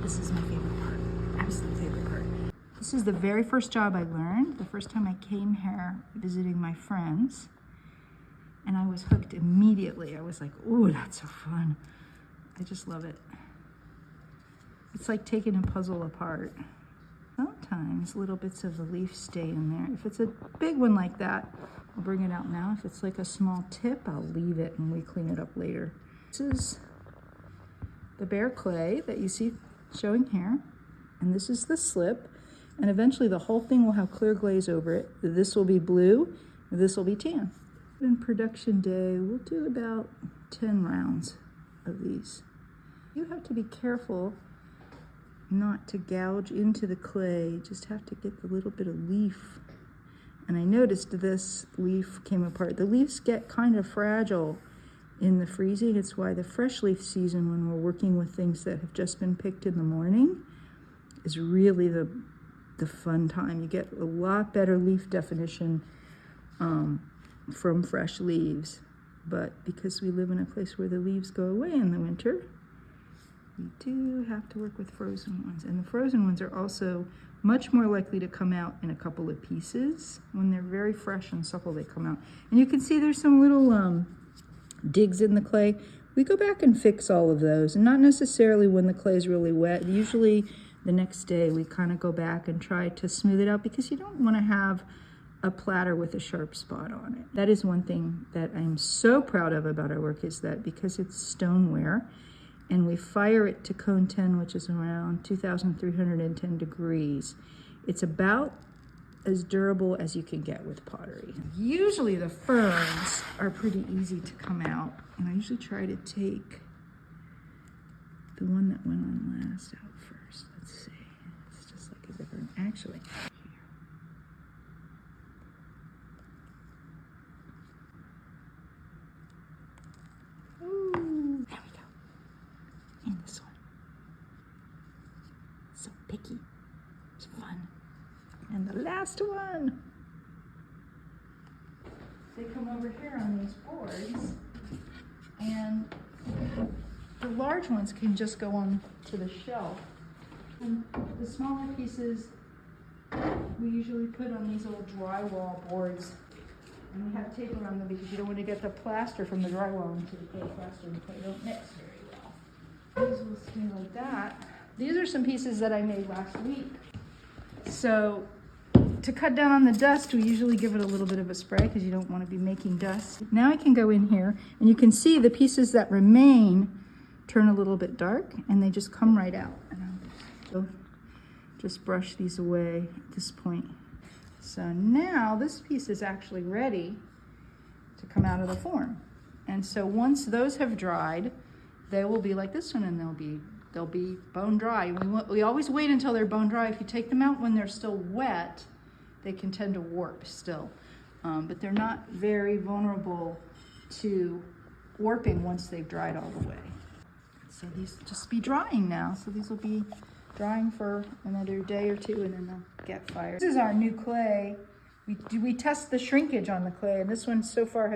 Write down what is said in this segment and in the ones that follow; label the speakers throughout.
Speaker 1: This is my favorite part, absolute favorite part. This is the very first job I learned, the first time I came here visiting my friends, and I was hooked immediately. I was like, ooh, that's so fun. I just love it. It's like taking a puzzle apart. Sometimes little bits of the leaf stay in there. If it's a big one like that, I'll bring it out now. If it's like a small tip, I'll leave it and we clean it up later. This is the bare clay that you see showing here, and this is the slip, and eventually the whole thing will have clear glaze over it. This will be blue, this will be tan. In production day, we'll do about 10 rounds of these. You have to be careful not to gouge into the clay, just have to get the little bit of leaf. And I noticed this leaf came apart. The leaves get kind of fragile in the freezing. It's why the fresh leaf season, when we're working with things that have just been picked in the morning, is really the fun time. You get a lot better leaf definition from fresh leaves. But because we live in a place where the leaves go away in the winter, we do have to work with frozen ones. And the frozen ones are also much more likely to come out in a couple of pieces. When they're very fresh and supple, they come out. And you can see there's some little digs in the clay. We go back and fix all of those, and not necessarily when the clay is really wet. Usually the next day we kind of go back and try to smooth it out, because you don't want to have a platter with a sharp spot on it. That is one thing that I'm so proud of about our work, is that because it's stoneware and we fire it to cone 10, which is around 2,310 degrees, it's about as durable as you can get with pottery. Usually the ferns are pretty easy to come out, and I usually try to take the one that went on last out first. Let's see, it's just like a zipper. Actually, ooh, there we go. And this one. So picky. It's fun. And the last one. They come over here on these boards, and the large ones can just go on to the shelf. And the smaller pieces we usually put on these little drywall boards. And we have tape around them because you don't want to get the plaster from the drywall into the clay. Plaster and clay don't mix very well. These will stay like that. These are some pieces that I made last week. So to cut down on the dust, we usually give it a little bit of a spray because you don't want to be making dust. Now I can go in here and you can see the pieces that remain turn a little bit dark, and they just come right out. And I'll just brush these away at this point. So now this piece is actually ready to come out of the form. And so once those have dried, they will be like this one, and they'll be bone dry. We always wait until they're bone dry. If you take them out when they're still wet, they can tend to warp still. But they're not very vulnerable to warping once they've dried all the way. So these just be drying now. So these will be drying for another day or two, and then they'll get fired. This is our new clay. We test the shrinkage on the clay, and this one so far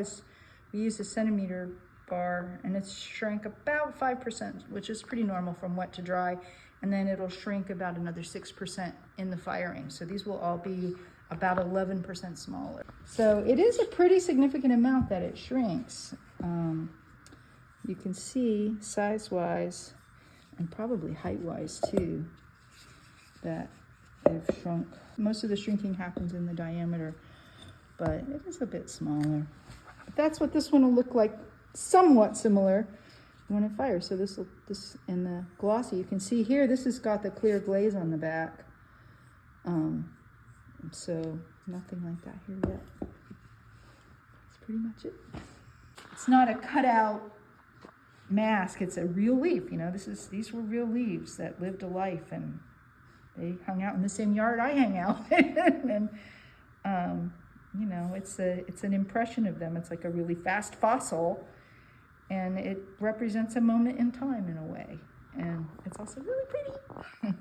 Speaker 1: we used a centimeter bar, and it's shrank about 5%, which is pretty normal from wet to dry, and then it'll shrink about another 6% in the firing. So these will all be about 11% smaller. So it is a pretty significant amount that it shrinks. You can see size-wise, and probably height-wise too, that they've shrunk. Most of the shrinking happens in the diameter, but it is a bit smaller. But that's what this one will look like, somewhat similar when it fires. So this in the glossy, you can see here, this has got the clear glaze on the back. So nothing like that here yet. That's pretty much it. It's not a cutout mask, it's a real leaf. You know, these were real leaves that lived a life, and they hung out in the same yard I hang out in. And you know, it's an impression of them. It's like a really fast fossil, and it represents a moment in time in a way, and it's also really pretty.